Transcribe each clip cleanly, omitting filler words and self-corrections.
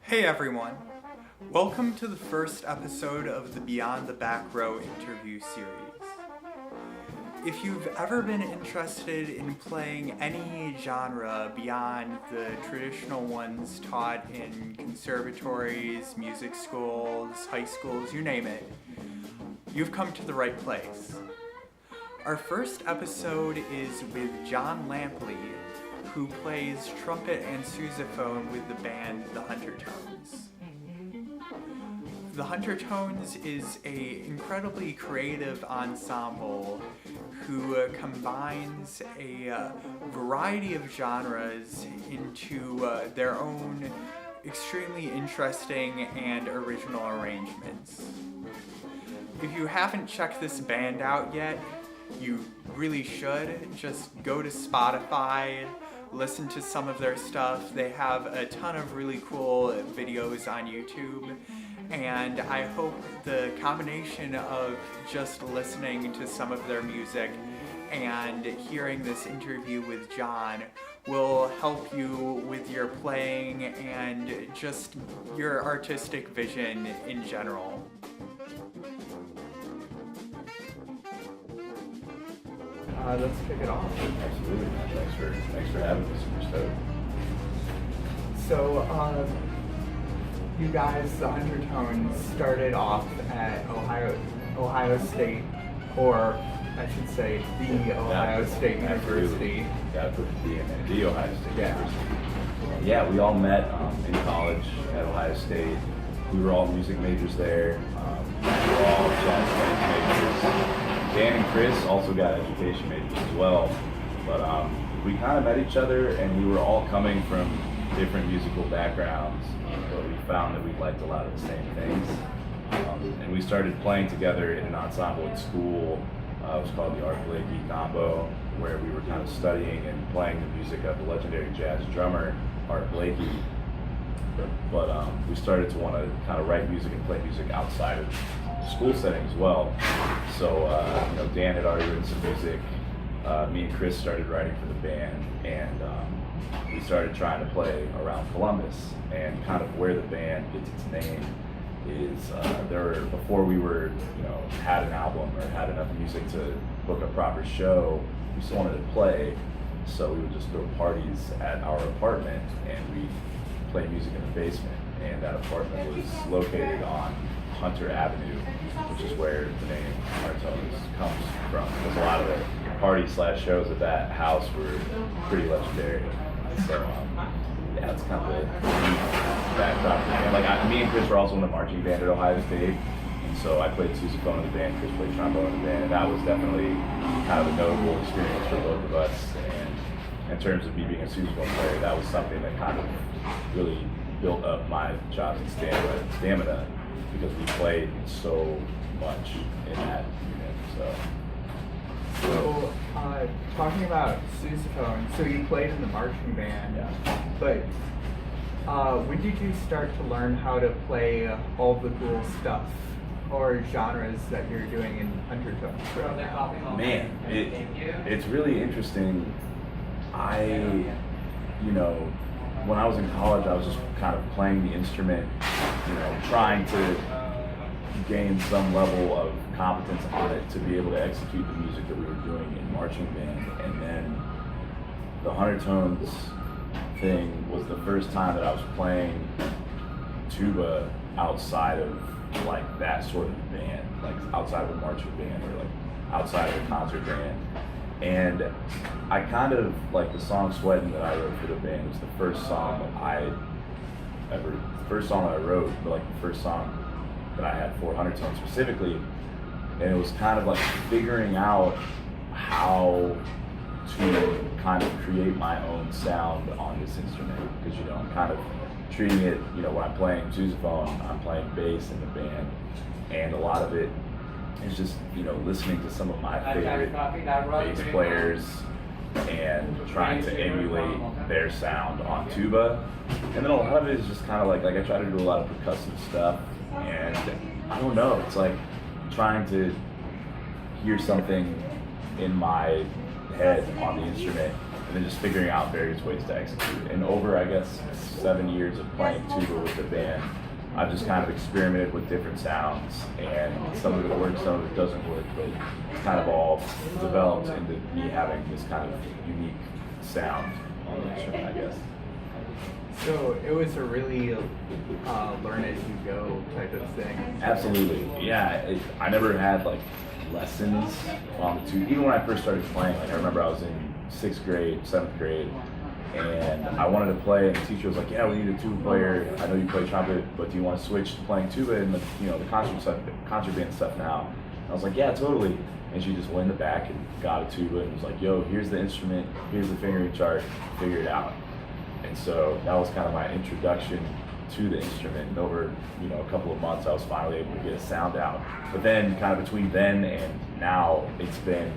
Hey everyone! Welcome to the first episode of the Beyond the Back Row interview series. If you've ever been interested in playing any genre beyond the traditional ones taught in conservatories, music schools, high schools, you name it, you've come to the right place. Our first episode is with Jon Lampley, who plays trumpet and sousaphone with the band The Huntertones. The Huntertones is an incredibly creative ensemble who combines a variety of genres into their own extremely interesting and original arrangements. If you haven't checked this band out yet, you really should. Just go to Spotify, listen to some of their stuff. They have a ton of really cool videos on YouTube, and I hope the combination of just listening to some of their music and hearing this interview with Jon will help you with your playing and just your artistic vision in general. Let's kick it off. Absolutely, man. Thanks for having me. Super stoked. So, you guys, the Huntertones, started off at Ohio State, or I should say, the Ohio State University. Gotta put the D in there. The Ohio State University. Yeah, we all met in college at Ohio State. We were all music majors there. We were all jazz majors. Dan and Chris also got education majors as well, but we kind of met each other, and we were all coming from different musical backgrounds, but we found that we liked a lot of the same things, and we started playing together in an ensemble at school. It was called the Art Blakey Combo, where we were kind of studying and playing the music of the legendary jazz drummer Art Blakey. But we started to want to kind of write music and play music outside of the school setting as well. So Dan had already written some music. Me and Chris started writing for the band, and we started trying to play around Columbus. And kind of where the band gets its name is before we were had an album or had enough music to book a proper show, we still wanted to play. So we would just throw parties at our apartment, and we play music in the basement, and that apartment was located on Hunter Avenue, which is where the name Huntertones comes from, because a lot of the party/shows at that house were pretty legendary. So it's kind of the backdrop. And me and Chris were also in the marching band at Ohio State, and so I played sousaphone in the band, Chris played trombone in the band, and that was definitely kind of a notable experience for both of us. And in terms of me being a sousaphone player, that was something that kind of really built up my chops and stamina, because we played so much in that unit. So talking about sousaphone, so you played in the marching band, Yeah. But when did you start to learn how to play all the cool stuff or genres that you're doing in Huntertones right now? Man, it's really interesting. When I was in college, I was just kind of playing the instrument, trying to gain some level of competence on it to be able to execute the music that we were doing in marching band. And then the Huntertones thing was the first time that I was playing tuba outside of that sort of band, outside of a marching band or outside of a concert band. And I kind of, the song Sweatin' that I wrote for the band was the first song that I wrote, but the first song that I had for Huntertones specifically. And it was kind of figuring out how to kind of create my own sound on this instrument, because I'm kind of treating it, when I'm playing sousaphone, I'm playing bass in the band, and a lot of it is just listening to some of my favorite bass players and trying to emulate their sound on tuba. And then a lot of it is just kind of I try to do a lot of percussive stuff, and I don't know, it's trying to hear something in my head on the instrument and then just figuring out various ways to execute. And over, I guess, 7 years of playing tuba with the band, I've just kind of experimented with different sounds, and some of it works, some of it doesn't work, but it's kind of all developed into me having this kind of unique sound on the instrument, I guess. So it was a really learn as you go type of thing. Absolutely, yeah. I never had like lessons on the tuba. Even when I first started playing, like I remember I was in 6th grade, 7th grade, and I wanted to play, and the teacher was like, "Yeah, we need a tuba player. I know you play trumpet, but do you want to switch to playing tuba and the concert band stuff now?" And I was like, "Yeah, totally." And she just went in the back and got a tuba and was like, "Yo, here's the instrument, here's the fingering chart, figure it out." And so that was kind of my introduction to the instrument. And over, a couple of months, I was finally able to get a sound out. But then kind of between then and now, it's been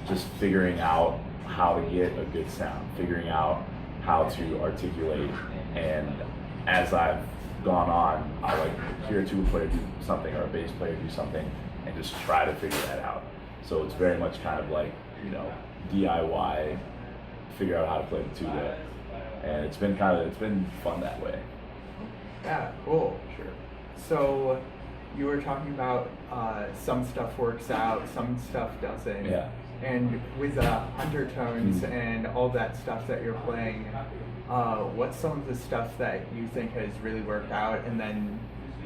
just figuring out how to get a good sound, figuring out how to articulate. And as I've gone on, I like hear a tuba player do something or a bass player do something and just try to figure that out. So it's very much kind of like, DIY, figure out how to play the tuba. And it's been fun that way. Yeah, cool. Sure. So you were talking about some stuff works out, some stuff doesn't. Yeah. And with undertones and all that stuff that you're playing, what's some of the stuff that you think has really worked out, and then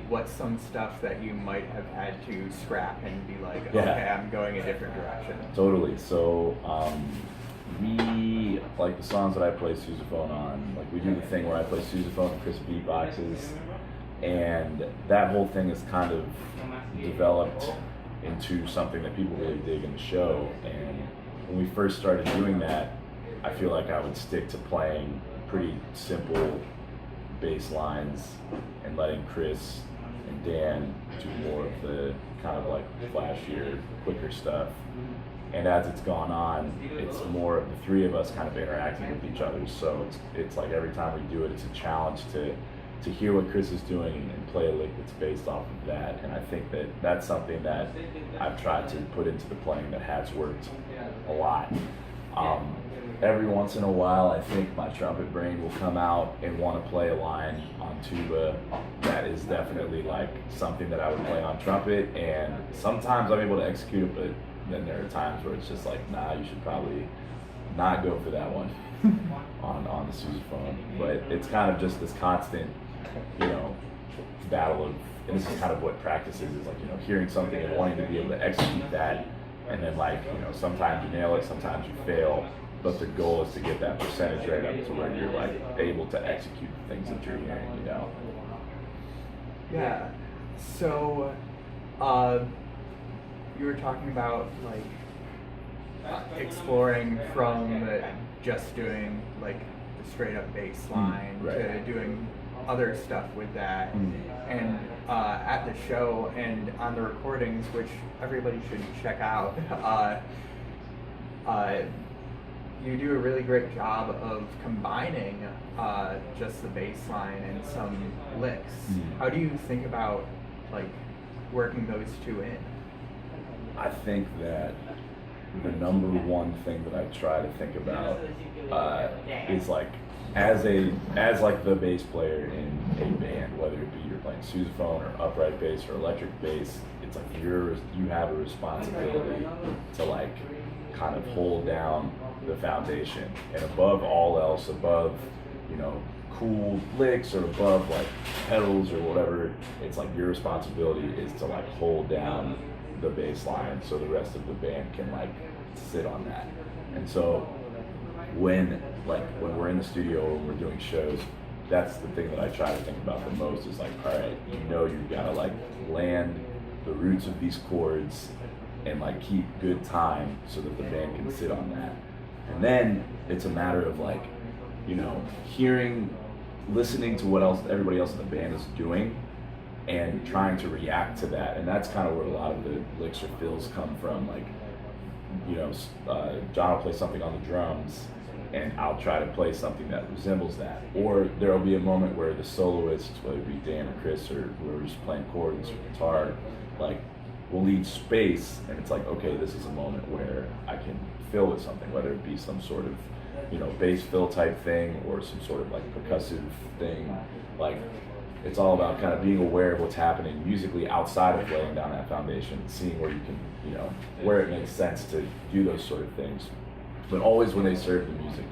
what's some stuff that you might have had to scrap and be like, okay, I'm going a different direction? Totally. So we, like the songs that I play sousaphone on, like we do the thing where I play sousaphone and Chris beatboxes, and that whole thing is kind of developed into something that people really dig in the show. And when we first started doing that, I feel like I would stick to playing pretty simple bass lines and letting Chris and Dan do more of the kind of like flashier, quicker stuff. And as it's gone on, it's more of the three of us kind of interacting with each other. So it's like every time we do it, it's a challenge to hear what Chris is doing and play a lick that's based off of that. And I think that that's something that I've tried to put into the playing that has worked a lot. Every once in a while, I think my trumpet brain will come out and want to play a line on tuba that is definitely like something that I would play on trumpet. And sometimes I'm able to execute it, but then there are times where it's just like, nah, you should probably not go for that one on the sousaphone. But it's kind of just this constant, battle of, and this is kind of what practice is like, hearing something and wanting to be able to execute that. And then like, sometimes you nail it, sometimes you fail. But the goal is to get that percentage right up to where you're like able to execute the things that you're hearing, Yeah. So, you were talking about like exploring from just doing like the straight up bass line to doing other stuff with that. And at the show and on the recordings, which everybody should check out, you do a really great job of combining just the bass line and some licks. How do you think about like working those two in? I think that the number one thing that I try to think about is like as like the bass player in a band, whether it be you're playing sousaphone or upright bass or electric bass, it's like you have a responsibility to like kind of hold down the foundation, and above all else, above cool licks or above like pedals or whatever, it's like your responsibility is to like hold down the bass line so the rest of the band can like sit on that. And so when we're in the studio or we're doing shows, that's the thing that I try to think about the most is like, all right, you've got to like land the roots of these chords and like keep good time so that the band can sit on that. And then it's a matter of like, listening to what else everybody else in the band is doing and trying to react to that. And that's kind of where a lot of the licks or fills come from. Like, John will play something on the drums and I'll try to play something that resembles that. Or there will be a moment where the soloist, whether it be Dan or Chris or whoever's playing chords or guitar, like we'll leave space and it's like, okay, this is a moment where I can fill with something, whether it be some sort of bass fill type thing or some sort of like percussive thing. Like, it's all about kind of being aware of what's happening musically outside of laying down that foundation, seeing where you can, where it makes sense to do those sort of things. But always when they serve the music,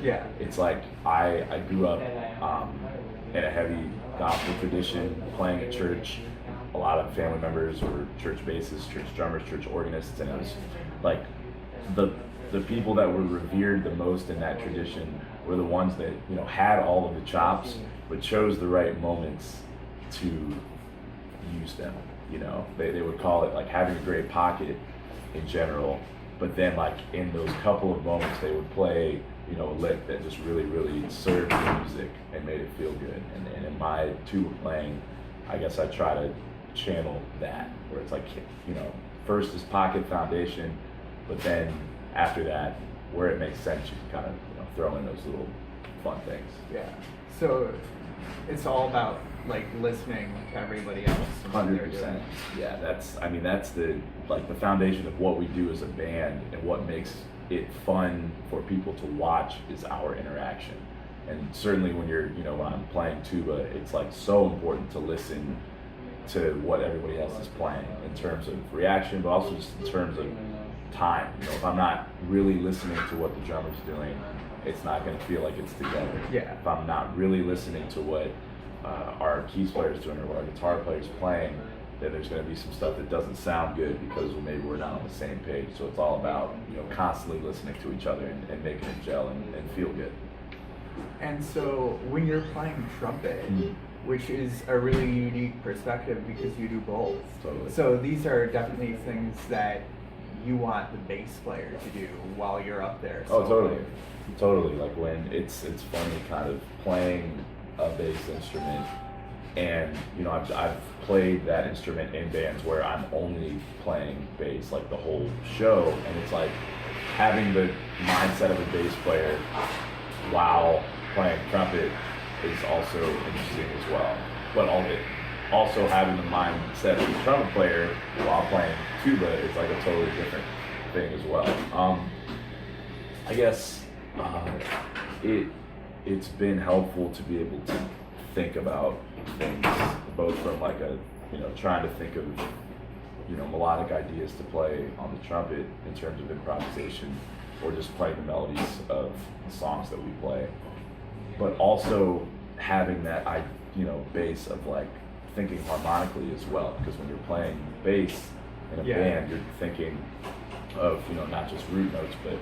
Yeah. It's like I grew up in a heavy gospel tradition, playing at church. A lot of family members were church bassists, church drummers, church organists, and it was like the people that were revered the most in that tradition were the ones that had all of the chops, but chose the right moments to use them. They would call it like having a great pocket in general, but then like in those couple of moments they would play a lick that just really, really served the music and made it feel good. And in my tuba playing, I guess I try to channel that, where it's like, first is pocket foundation, but then after that, where it makes sense, you can kind of throw in those little fun things. Yeah. So it's all about like listening to everybody else. 100%. Yeah, that's the foundation of what we do as a band, and what makes it fun for people to watch is our interaction. And certainly when when I'm playing tuba, it's like so important to listen to what everybody else is playing in terms of reaction, but also just in terms of time. If I'm not really listening to what the drummer's doing, it's not going to feel like it's together. Yeah. If I'm not really listening to what our keys player's doing or what our guitar player's playing, then there's going to be some stuff that doesn't sound good because maybe we're not on the same page. So it's all about constantly listening to each other and making it gel and feel good. And so when you're playing trumpet, which is a really unique perspective because you do both. Totally. So these are definitely things that you want the bass player to do while you're up there. Oh, totally. Like when it's funny kind of playing a bass instrument, and I've played that instrument in bands where I'm only playing bass like the whole show, and it's like having the mindset of a bass player while playing trumpet is also interesting as well. But also having the mindset of a trumpet player while playing tuba is like a totally different thing as well. I guess it's been helpful to be able to think about things both from like trying to think of melodic ideas to play on the trumpet in terms of improvisation, or just playing the melodies of the songs that we play, but also having that base of like thinking harmonically as well, because when you're playing bass in a band, you're thinking of not just root notes but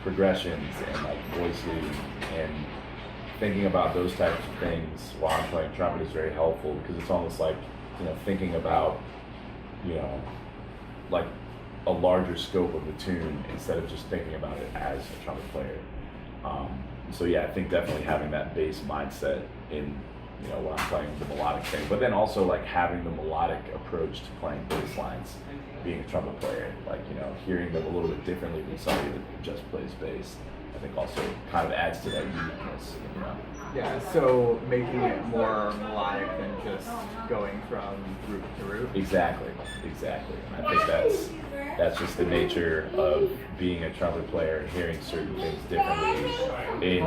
progressions and like voice leading, and thinking about those types of things while I'm playing trumpet is very helpful, because it's almost like thinking about like a larger scope of the tune instead of just thinking about it as a trumpet player. So yeah, I think definitely having that bass mindset in when I'm playing the melodic thing, but then also like having the melodic approach to playing bass lines, being a trumpet player, like hearing them a little bit differently than somebody that just plays bass, I think also kind of adds to that uniqueness. Yeah, so making it more melodic than just going from root to root. Exactly. And I think that's just the nature of being a trumpet player and hearing certain things differently in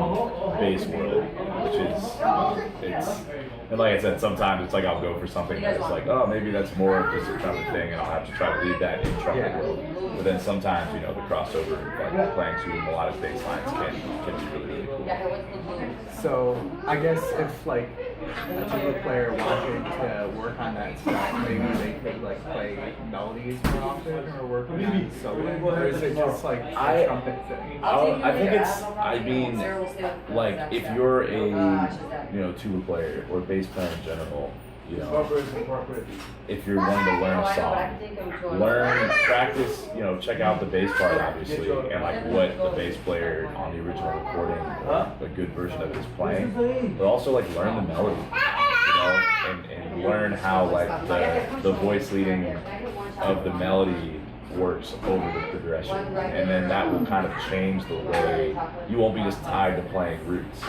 bass world, which is and like I said, sometimes it's like I'll go for something that's like, oh, maybe that's more of just a trumpet thing, and I'll have to try to lead that in trumpet world. But then sometimes the crossover, like playing two melodic bass lines can be really, really cool. So I guess if like a tuba player wanted to work on that stuff, maybe they could like play melodies more often or work on soloing, or is it just like a trumpet thing? I think like if you're a tuba player or bass player in general, if you're wanting to learn a song, practice, check out the bass part obviously, and like what the bass player on the original recording, a good version of it is playing, but also like learn the melody, and learn how like the voice leading of the melody works over the progression, and then that will kind of change the way you won't be just tied to playing roots.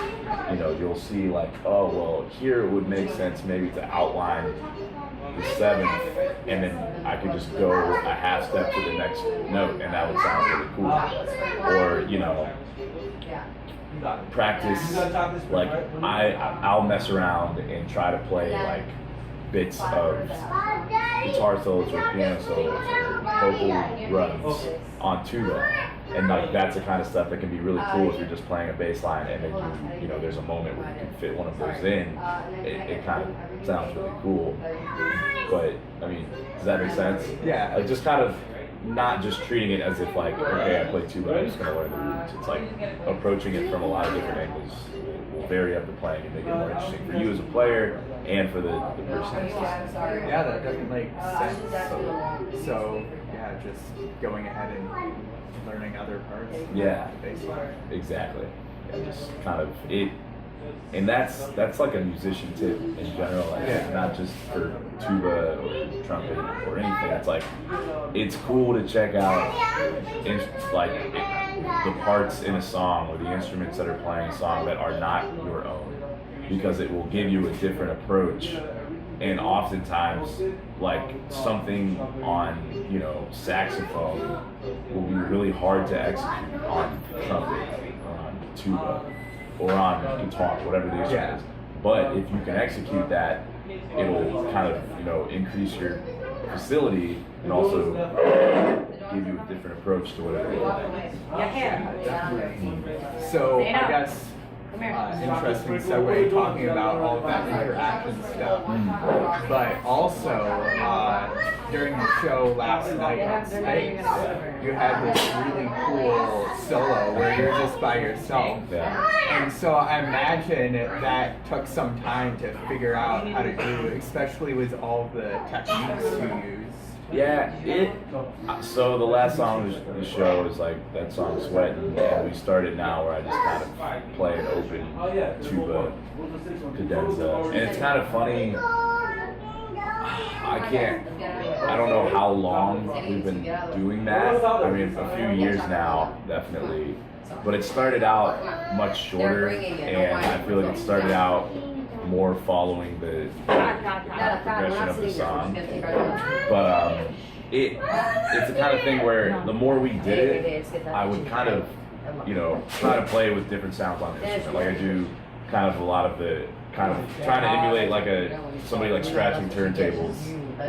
You'll see like, oh well, here it would make sense maybe to outline the seventh, and then I could just go a half step to the next note, and that would sound really cool. Or practice, like I'll mess around and try to play like bits of guitar solos or piano solos or vocal runs on tuba, and like that's the kind of stuff that can be really cool if you're just playing a bass line and then you know there's a moment where you can fit one of those in. It kind of sounds really cool. But I mean, does that make sense? Yeah. Like just kind of not just treating it as if like, okay, I play tuba, I'm just gonna learn the roots. It's like approaching it from a lot of different angles will vary up the playing and make it more interesting for you as a player and for the person that's listening. Yeah, that doesn't make sense. So yeah, just going ahead and learning other parts. Yeah, Basically. exactly. Yeah, just kind of it. And that's like a musician tip in general, like not just for tuba or trumpet or anything. It's like it's cool to check out like the parts in a song or the instruments that are playing a song that are not your own, because it will give you a different approach. And oftentimes, like something on, you know, saxophone will be really hard to execute on trumpet or on tuba or on guitar, whatever the instrument is. But if you can execute that, it'll kind of, you know, increase your facility and also give you a different approach to whatever you're playing. So I guess interesting segue talking about all of that interaction stuff. But also during the show last night on Space, you had this really cool solo where you're just by yourself. And so I imagine that took some time to figure out how to do, especially with all the techniques you use. Yeah, so the last song of the show is like that song Sweatin', and we started now where I just kind of play an open tuba cadenza. And it's kind of funny, I don't know how long we've been doing that. I mean, a few years now, definitely. But it started out much shorter, and I feel like it started out more following the progression of the song. But it's the kind of thing where the more we did it, I would kind of, you know, try to play with different sounds on the instrument. Like I do kind of a lot of the kind of trying to emulate like somebody like scratching turntables,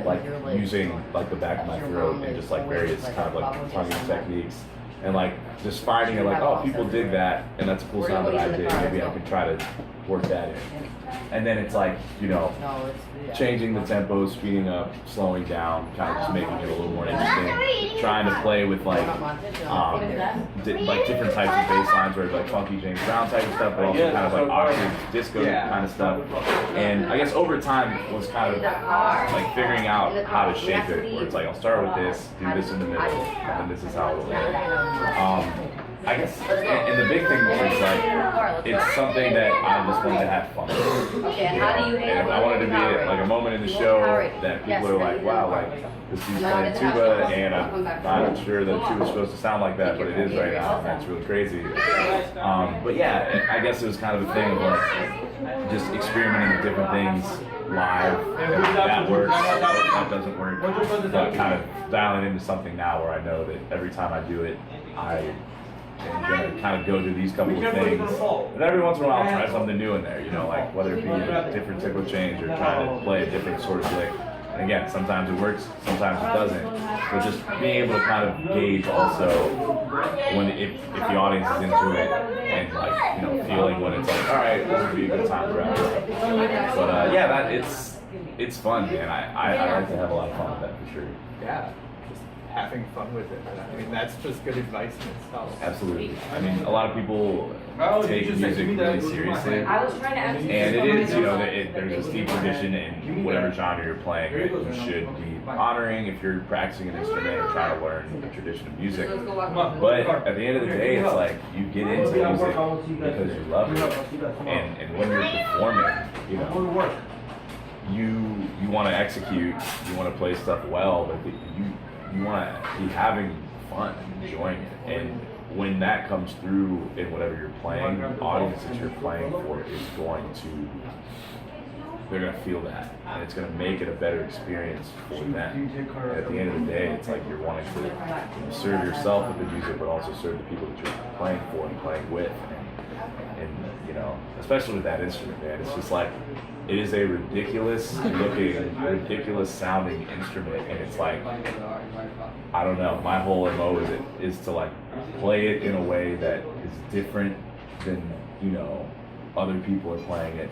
like using like the back of my throat and just like various kind of like tonguing techniques. And like just finding it like, oh, people dig that, and that's a cool sound that I did. Maybe I could try to work that in. And then it's like, you know, changing the tempo, speeding up, slowing down, kind of just making it a little more interesting. Trying to play with like different types of bass lines, where it's like funky James Brown type of stuff, but also kind of like octave disco kind of stuff. And I guess over time was kind of like figuring out how to shape it, where it's like I'll start with this, do this in the middle, and then this is how it'll end. I guess, and the big thing is like, it's something that I just wanted to have fun with. You know? And I wanted to be like a moment in the show that people are like, wow, like this dude's playing tuba, and I'm not sure that tuba's supposed to sound like that, but it is right now, and that's really crazy. But yeah, I guess it was kind of a thing of like just experimenting with different things live. That works, that doesn't work. But kind of dialing into something now where I know that every time I do it, I'm gonna kind of go to these couple of things, and every once in a while I'll try something new in there, you know, like whether it be a different tempo change or trying to play a different sort of lick. And again, sometimes it works, sometimes it doesn't. But just being able to kind of gauge also if the audience is into it, and like, you know, feeling when it's like, all right, this would be a good time to wrap it up. But yeah, it's fun, man. I like to have a lot of fun with that for sure. Yeah. Having fun with it. I mean, that's just good advice in itself. Absolutely. I mean, a lot of people take music really seriously, and it is, you know, there's a steep tradition in whatever genre you're playing that you should be honoring if you're practicing an instrument or trying to learn the tradition of music. But at the end of the day, it's like you get into music because you love it, and when you're performing, you know, you want to execute, you want to play stuff well, but you want to be having fun, enjoying it. And when that comes through in whatever you're playing, the audience that you're playing for is they're going to feel that. And it's going to make it a better experience for them. At the end of the day, it's like you're wanting to serve yourself with the music, but also serve the people that you're playing for and playing with. And you know, especially with that instrument, man. It's just like, it is a ridiculous looking, ridiculous sounding instrument, and it's like, I don't know, my whole MO is to like play it in a way that is different than, you know, other people are playing it,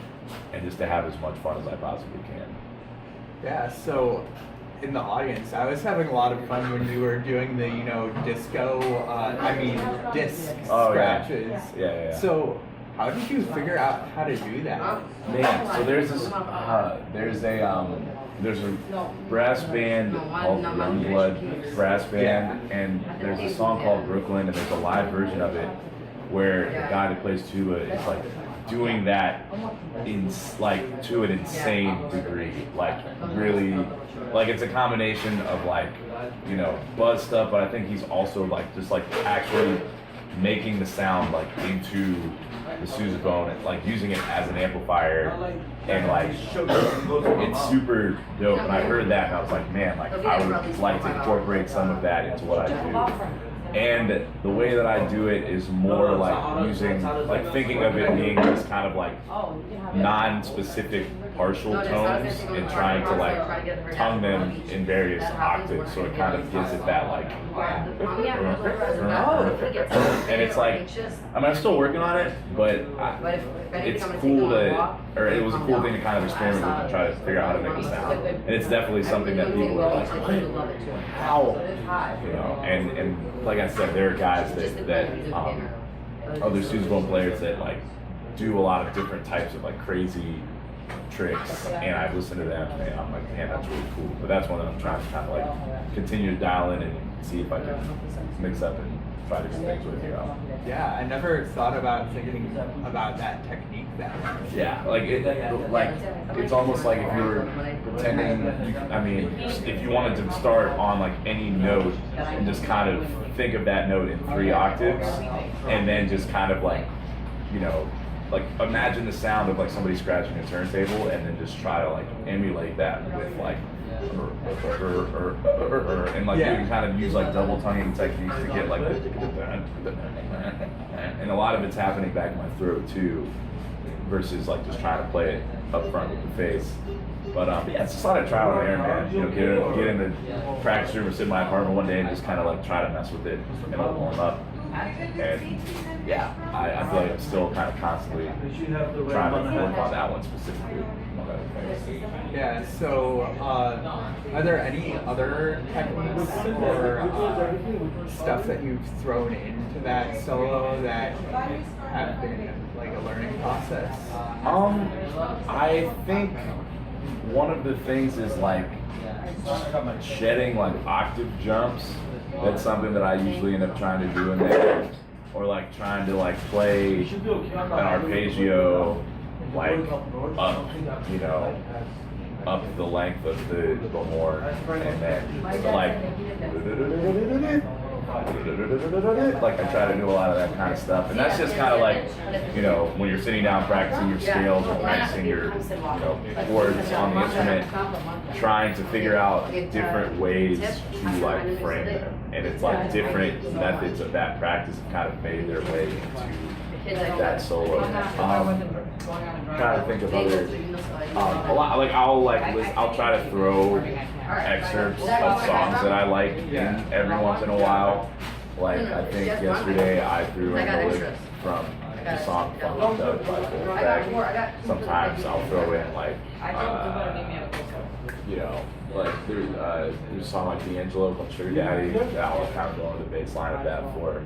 and just to have as much fun as I possibly can. Yeah, so in the audience, I was having a lot of fun when you were doing the, you know, disc scratches. Yeah. So how did you figure out how to do that? Man, so there's a brass band called Youngblood Brass Band, and there's a song called Brooklyn, and there's a live version of it where the guy that plays tuba is like doing that to an insane degree, like really, like it's a combination of like, you know, buzz stuff, but I think he's also like just like actually making the sound like into the sousaphone and like using it as an amplifier, and like it's super dope. And I heard that and I was like, man, like I would like to incorporate some of that into what I do. And the way that I do it is more like using, like thinking of it being this kind of like non-specific partial tones and trying to like tongue them in various octaves, so it kind of gives it that like, and it's like, I mean, I'm still working on it, but it's cool or it was a cool thing to kind of experiment with and try to figure out how to make it sound. And it's definitely something that people are like, what? How? You know, and like I said, there are guys that other sousaphone players that like do a lot of different types of like crazy tricks, and I've listened to them and I'm like, man, that's really cool. But that's one that I'm trying to kind of like continue to dial in and see if I can mix up and try different things with, you know. Yeah, I never thought about thinking about that technique that much. Yeah, like it's almost like if you were pretending, I mean, if you wanted to start on like any note and just kind of think of that note in 3 octaves, and then just kind of like, you know, like imagine the sound of like somebody scratching a turntable, and then just try to like emulate that with like and like you can kind of use like double tonguing techniques to get like and a lot of it's happening back in my throat too, versus like just trying to play it up front with the face. But yeah, it's just a lot of trial and error, man. You know, get in the practice room or sit in my apartment one day and just kind of like try to mess with it and it'll warm up. And yeah, I feel like I'm still kind of constantly trying to work on that one specifically. Yeah, so are there any other techniques or stuff that you've thrown into that solo that have been like a learning process? I think one of the things is like shedding like octave jumps. That's something that I usually end up trying to do in there, or like trying to like play an arpeggio like up, you know, up the length of the horn, and then like I try to do a lot of that kind of stuff, and that's just kind of like, you know, when you're sitting down practicing your scales or practicing your, you know, chords on the instrument, trying to figure out different ways to like frame them, and it's like different methods of that practice have kind of made their way into that solo. Trying to think of other, a lot, like I'll try to throw excerpts of songs that I like in every once in a while. Like I think yesterday I threw in the lick from the song Funk Dub by Fullback. Sometimes I'll throw in like, you know, like there's a song like D'Angelo called Sugar Daddy that I'll kind of go into the bass line of that for.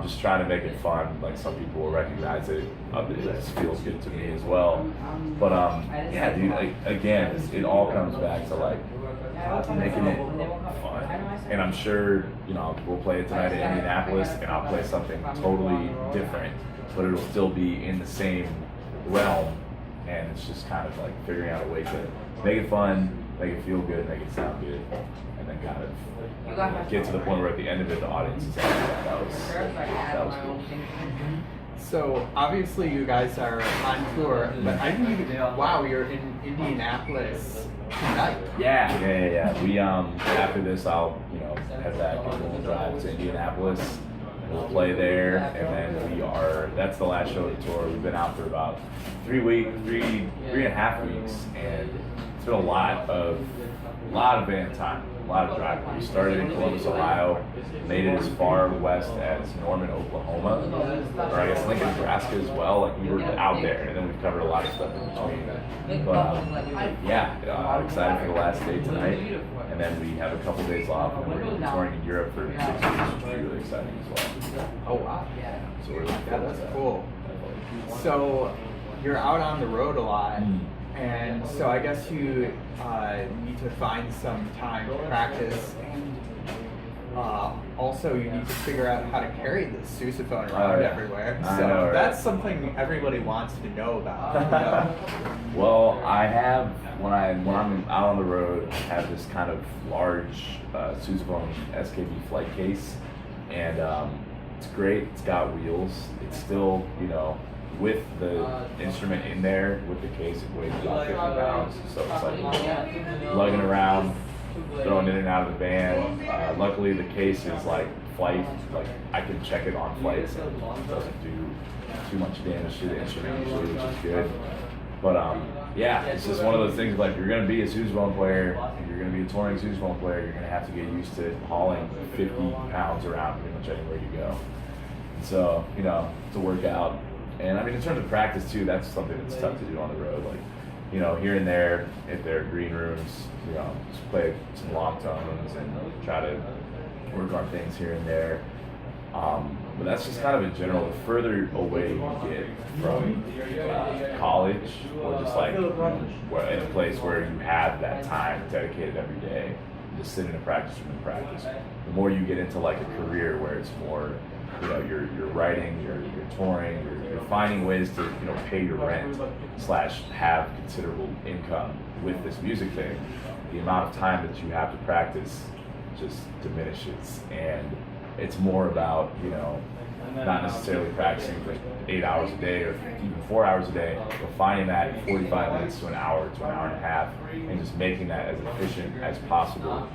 Just trying to make it fun. Like some people will recognize it. It just feels good to me as well. But yeah, dude. Like, again, it all comes back to like making it fun. And I'm sure, you know, we'll play it tonight in Indianapolis, and I'll play something totally different, but it'll still be in the same realm. And it's just kind of like figuring out a way to make it fun, make it feel good, make it sound good, and then kind of get to the point where at the end of it, the audience is like, that was cool. So obviously you guys are on tour, but I didn't even, wow, you're in Indianapolis tonight. Yeah. We after this, I'll, you know, head back and we'll drive to Indianapolis We'll play there, and then that's the last show of the tour. We've been out for about 3 and a half weeks, and it's been a lot of band time, a lot of driving. We started in Columbus, Ohio, made it as far west as Norman, Oklahoma, or I guess Lincoln, Nebraska as well. Like, we were out there, and then we've covered a lot of stuff in between. But I'm excited for the last day tonight, and then we have a couple days off, and then we're going to be touring in Europe for 6 weeks, which will be really exciting as well. Oh wow! So we're looking forward to That's that. cool. So you're out on the road a lot. And so I guess you need to find some time to practice, and also you need to figure out how to carry the sousaphone around everywhere. So right? That's something everybody wants to know about. You know? Well, I have when I'm out on the road, I have this kind of large sousaphone SKB flight case, and it's great. It's got wheels. It's still, with the instrument in there, with the case, it weighs about 50 pounds. So it's like lugging around, throwing in and out of the van. Luckily, the case is like flight. Like, I can check it on flights, and it doesn't do too much damage to the instrument usually, which is good. But it's just one of those things. Like, you're gonna be a sousaphone player, if you're gonna be a touring sousaphone player, you're gonna have to get used to hauling 50 pounds around pretty much anywhere you go. So, it's a workout. And I mean, in terms of practice too, that's something that's tough to do on the road. Like, here and there, if there are green rooms, just play some long tones and try to work on things here and there. But that's just kind of in general. The further away you get from college, or just like in a place where you have that time dedicated every day, just sit in a practice room and practice, the more you get into like a career where it's more, you're writing, you're touring, you're finding ways to pay your rent / have considerable income with this music thing. The amount of time that you have to practice just diminishes, and it's more about not necessarily practicing for 8 hours a day or even 4 hours a day, but finding that 45 minutes to an hour and a half, and just making that as efficient as possible.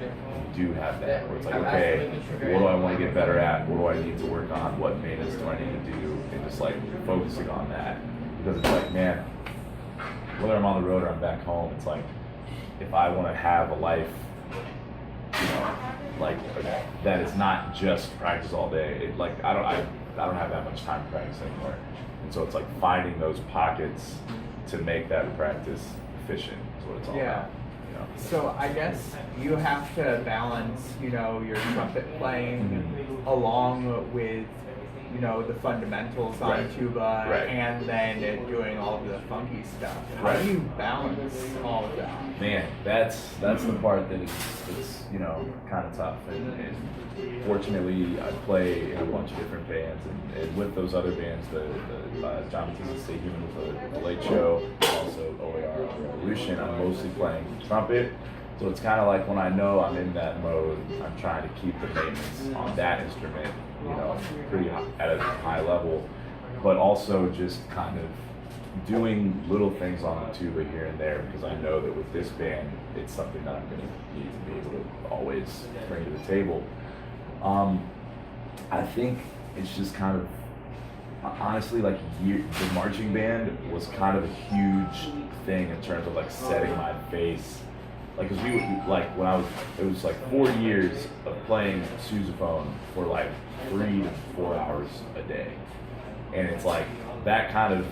You do have that where it's like, okay, what do I want to get better at? What do I need to work on? What maintenance do I need to do? And just like focusing on that, because it's like, man, whether I'm on the road or I'm back home, it's like, if I want to have a life, like that is not just practice all day. I don't have that much time to practice anymore, and so it's like finding those pockets to make that practice efficient is what it's all about. So I guess you have to balance, your trumpet playing along with, the fundamentals on tuba, and then doing all of the funky stuff. How do you balance all of that? Man, that's the part that is kind of tough. And fortunately, I play in a bunch of different bands, and with those other bands, the Jon Lampley Stay Human with the Late Show, also OAR Revolution, I'm mostly playing trumpet. So it's kind of like when I know I'm in that mode, I'm trying to keep the maintenance on that instrument, pretty high, at a high level, but also just kind of doing little things on the tuba here and there, because I know that with this band, it's something that I'm going to need to be able to always bring to the table. I think it's just kind of, honestly, like the marching band was kind of a huge thing in terms of like setting my face. Like, cause it was like 4 years of playing sousaphone for like 3 to 4 hours a day. And it's like, that kind of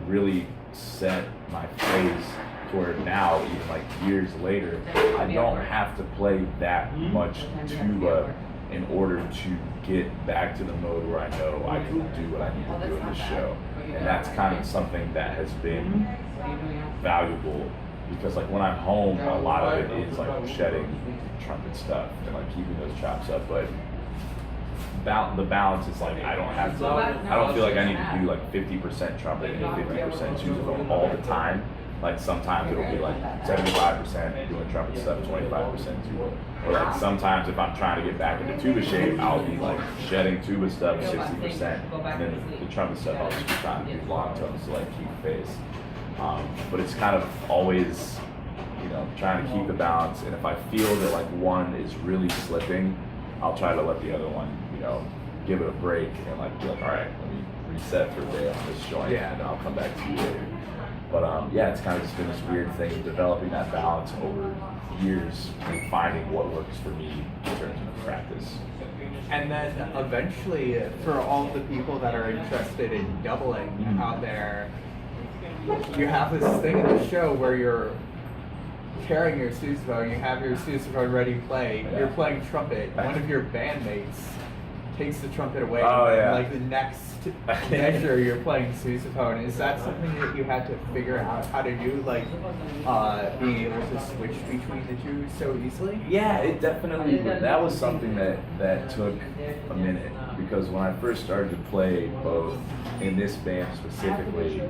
really set my face toward now, even like years later, I don't have to play that much tuba in order to get back to the mode where I know I can do what I need to do in this show. And that's kind of something that has been valuable, because like when I'm home, a lot of it is like shedding trumpet stuff and like keeping those chops up, but the balance is like, I don't feel like I need to do like 50% trumpet and 50% sousaphone all the time. Like sometimes it'll be like 75% doing trumpet stuff, 25% tuba. Or like sometimes if I'm trying to get back into tuba shape, I'll be like shedding tuba stuff 60%, and then the trumpet stuff I'll just be trying to do long tones to like keep pace. But it's kind of always, trying to keep the balance. And if I feel that like one is really slipping, I'll try to let the other one, give it a break and like be like, all right, let me reset for a day on this joint, and then I'll come back to you later. But yeah, it's kind of just been this weird thing of developing that balance over years and finding what works for me in terms of practice. And then eventually, for all the people that are interested in doubling out there, you have this thing in the show where you're carrying your sousaphone, you have your sousaphone ready to play, you're playing trumpet, one of your bandmates takes the trumpet away, and like the next measure you're playing sousaphone. Is that something that you had to figure out how to do, like being able to switch between the two so easily? Yeah, it definitely, that was something that took a minute, because when I first started to play both in this band specifically,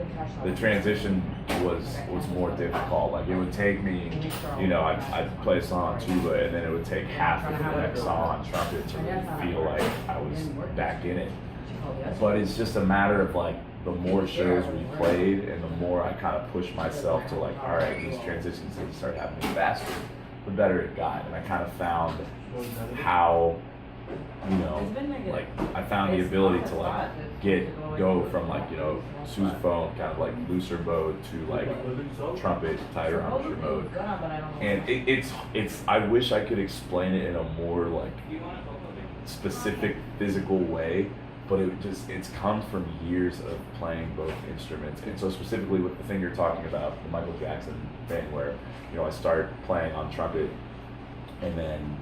the transition was more difficult. Like it would take me, I'd play a song on tuba and then it would take half of the next song on trumpet to really feel like I was back in it. But it's just a matter of like the more shows we played and the more I kind of pushed myself to like, all right, these transitions need to start happening faster, the better it got. And I kind of found how, like I found the ability to like go from like, sousaphone kind of like looser mode to like trumpet tighter embouchure mode. And it's I wish I could explain it in a more like specific physical way, but it's come from years of playing both instruments. And so specifically with the thing you're talking about, the Michael Jackson thing where, I start playing on trumpet and then,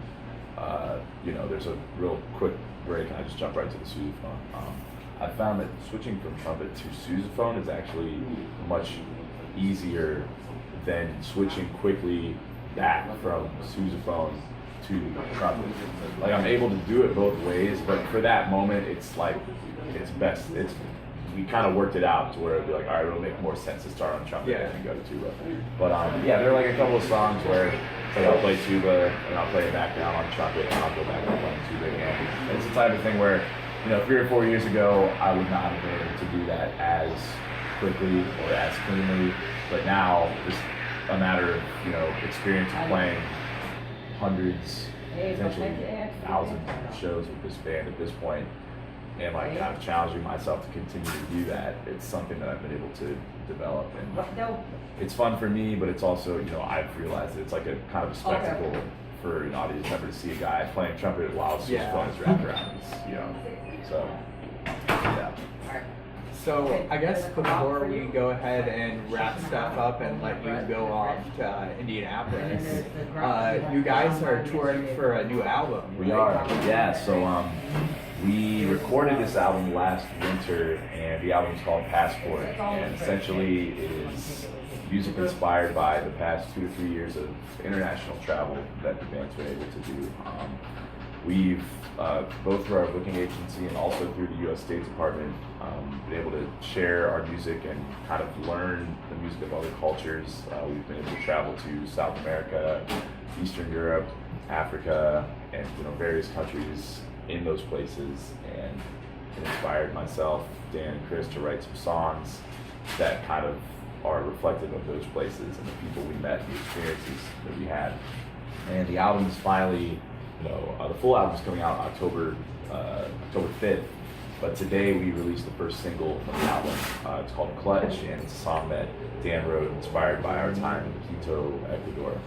there's a real quick break and I just jump right to the sousaphone. I found that switching from trumpet to sousaphone is actually much easier than switching quickly back from sousaphone to trumpet. Like I'm able to do it both ways, but for that moment, it's like we kind of worked it out to where it'd be like, all right, it'll make more sense to start on trumpet and go to tuba. But there are like a couple of songs where it's like I'll play tuba and I'll play it back down on trumpet and I'll go back and play tuba again. And it's the type of thing where 3 or 4 years ago, I would not have been able to do that as quickly or as cleanly. But now, it's a matter of experience of playing hundreds, potentially thousands of shows with this band at this point, and like kind of challenging myself to continue to do that. It's something that I've been able to develop, and it's fun for me. But it's also, I've realized that it's like a kind of a spectacle for an audience member to see a guy playing trumpet while his phone is wrapped around his, so yeah. So I guess before we go ahead and wrap stuff up and let you go off to Indianapolis, you guys are touring for a new album. We are, yeah. So we recorded this album last winter, and the album is called Passport. And essentially, it is music inspired by the past 2 to 3 years of international travel that the band's been able to do. We've, both through our booking agency and also through the U.S. State Department, been able to share our music and kind of learn the music of other cultures. We've been able to travel to South America, Eastern Europe, Africa, and various countries in those places, and it inspired myself, Dan, and Chris to write some songs that kind of are reflective of those places and the people we met and the experiences that we had. And the album is finally, the full album is coming out October 5th, but today we released the first single from the album. It's called Clutch, and it's a song that Dan wrote inspired by our time in Quito, Ecuador.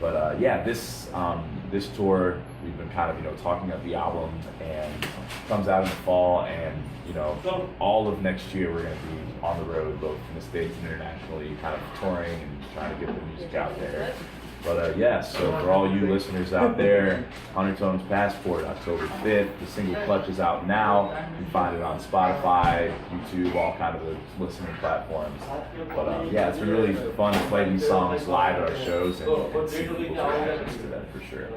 But this tour, we've been kind of talking up the album, and it comes out in the fall, and all of next year we're going to be on the road, both in the States and internationally, kind of touring and trying to get the music out there. But so for all you listeners out there, Undertone's Passport, October 5th. The single Clutch is out now. You can find it on Spotify, YouTube, all kind of the listening platforms. But it's been really fun to play these songs live at our shows and see people's reactions to them for sure.